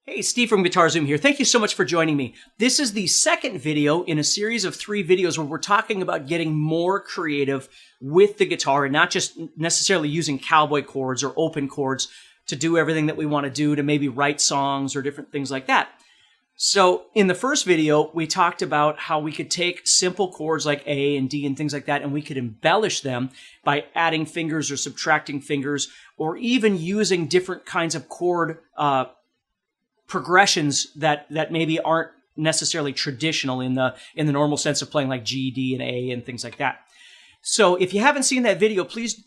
Hey, Steve from GuitarZoom here. Thank you so much for joining me. This is the second video in a series of 3 videos where we're talking about getting more creative with the guitar and not just necessarily using cowboy chords or open chords to do everything that we want to do, to maybe write songs or different things like that. So in the first video, we talked about how we could take simple chords like A and D and things like that, and we could embellish them by adding fingers or subtracting fingers, or even using different kinds of chord progressions that maybe aren't necessarily traditional in the normal sense of playing, like G, D, and A and things like that. So if you haven't seen that video, please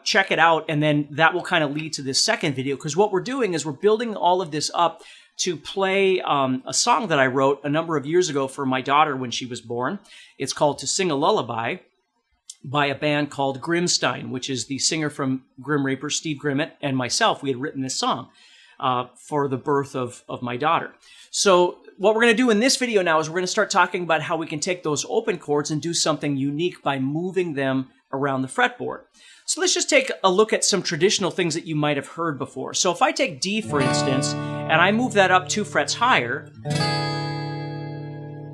check it out, and then that will kind of lead to this second video, because what we're doing is we're building all of this up to play a song that I wrote a number of years ago for my daughter when she was born. It's called To Sing a Lullaby by a band called Stine, which is the singer from Grim Reaper, Steve Grimmett, and myself. We had written this song for the birth of my daughter. So what we're going to do in this video now is we're going to start talking about how we can take those open chords and do something unique by moving them around the fretboard. So let's just take a look at some traditional things that you might have heard before. So if I take D, for instance, and I move that up 2 frets higher,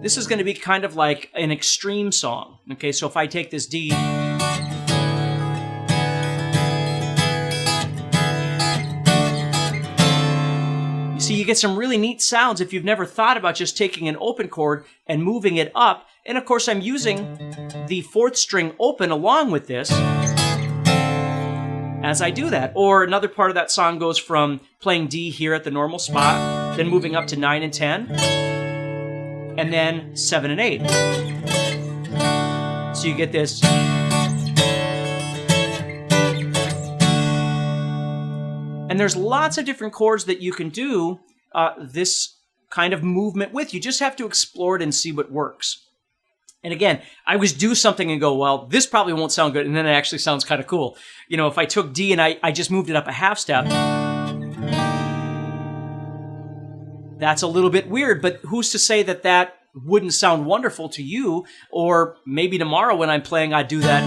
this is going to be kind of like an extreme song. Okay, so if I take this D, so you get some really neat sounds if you've never thought about just taking an open chord and moving it up. And of course, I'm using the 4th string open along with this as I do that. Or another part of that song goes from playing D here at the normal spot, then moving up to 9 and 10, and then 7 and 8. So you get this. And there's lots of different chords that you can do this kind of movement with. You just have to explore it and see what works. And again, I always do something and go, well, this probably won't sound good, and then it actually sounds kind of cool. You know, if I took D and I just moved it up a half step, that's a little bit weird, but who's to say that that wouldn't sound wonderful to you? Or maybe tomorrow when I'm playing, I'd do that,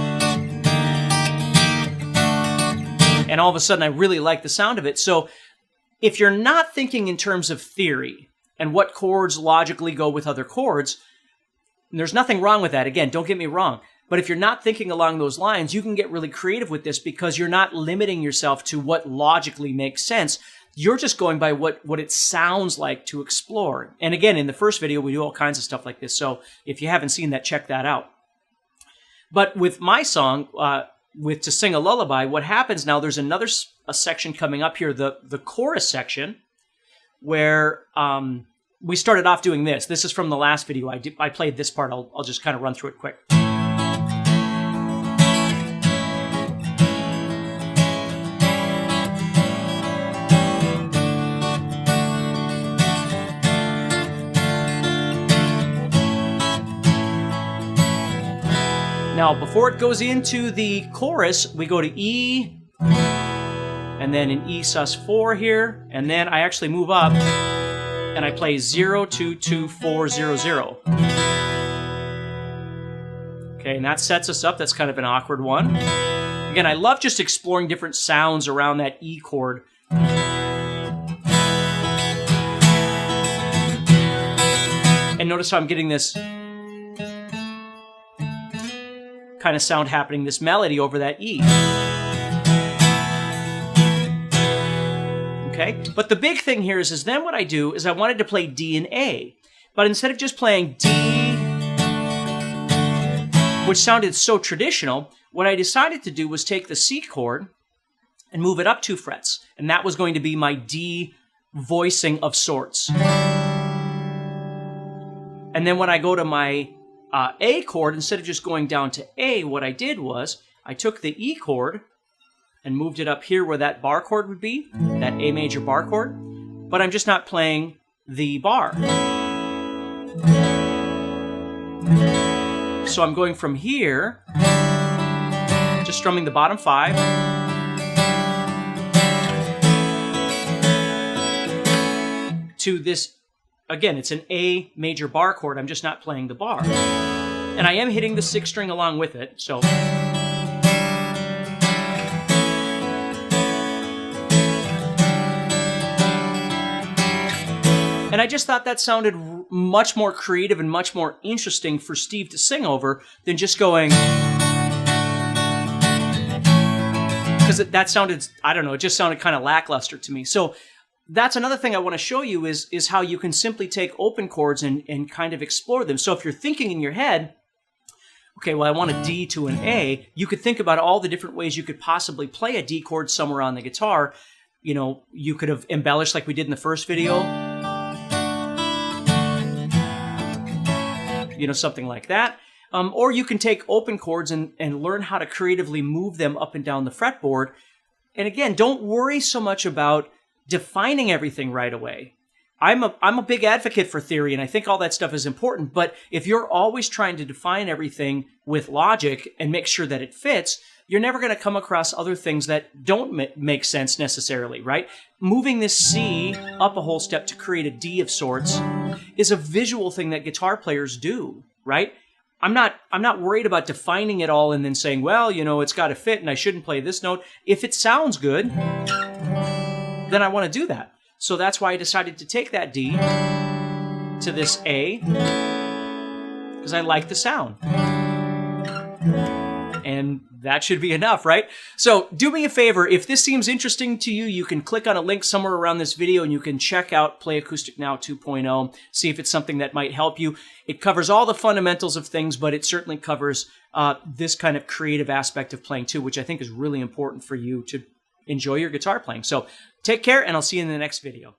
and all of a sudden I really like the sound of it. So if you're not thinking in terms of theory and what chords logically go with other chords, there's nothing wrong with that. Again, don't get me wrong. But if you're not thinking along those lines, you can get really creative with this, because you're not limiting yourself to what logically makes sense. You're just going by what it sounds like to explore. And again, in the first video, we do all kinds of stuff like this. So if you haven't seen that, check that out. But with my song, with To Sing a Lullaby, what happens now, there's another section coming up here, the chorus section, where we started off doing this. This is from the last video. I played this part. I'll just kind of run through it quick. Now, before it goes into the chorus, we go to E, and then an E sus4 here, and then I actually move up, and I play 0, 2, 2, 4, 0, 0. Okay, and that sets us up. That's kind of an awkward one. Again, I love just exploring different sounds around that E chord. And notice how I'm getting this kind of sound happening, this melody over that E. Okay? But the big thing here is then what I do is I wanted to play D and A. But instead of just playing D, which sounded so traditional, what I decided to do was take the C chord and move it up 2 frets. And that was going to be my D voicing of sorts. And then when I go to my A chord, instead of just going down to A, what I did was I took the E chord and moved it up here where that bar chord would be, that A major bar chord, but I'm just not playing the bar. So I'm going from here, just strumming the bottom 5, to this. Again, it's an A major bar chord. I'm just not playing the bar. And I am hitting the 6th string along with it, so. And I just thought that sounded much more creative and much more interesting for Steve to sing over than just going... Because that sounded, I don't know, it just sounded kind of lackluster to me. So that's another thing I want to show you is how you can simply take open chords and kind of explore them. So if you're thinking in your head, okay, well, I want a D to an A, you could think about all the different ways you could possibly play a D chord somewhere on the guitar. You know, you could have embellished like we did in the first video. You know, something like that. Or you can take open chords and learn how to creatively move them up and down the fretboard. And again, don't worry so much about defining everything right away. I'm a big advocate for theory, and I think all that stuff is important. But if you're always trying to define everything with logic and make sure that it fits, you're never going to come across other things that don't make sense necessarily, right? Moving this C up a whole step to create a D of sorts is a visual thing that guitar players do, right? I'm not worried about defining it all and then saying, well, you know, it's got to fit and I shouldn't play this note. If it sounds good, then I want to do that. So that's why I decided to take that D to this A, because I like the sound. And that should be enough, right? So do me a favor, if this seems interesting to you, you can click on a link somewhere around this video and you can check out Play Acoustic Now 2.0, see if it's something that might help you. It covers all the fundamentals of things, but it certainly covers this kind of creative aspect of playing too, which I think is really important for you to enjoy your guitar playing. So take care, and I'll see you in the next video.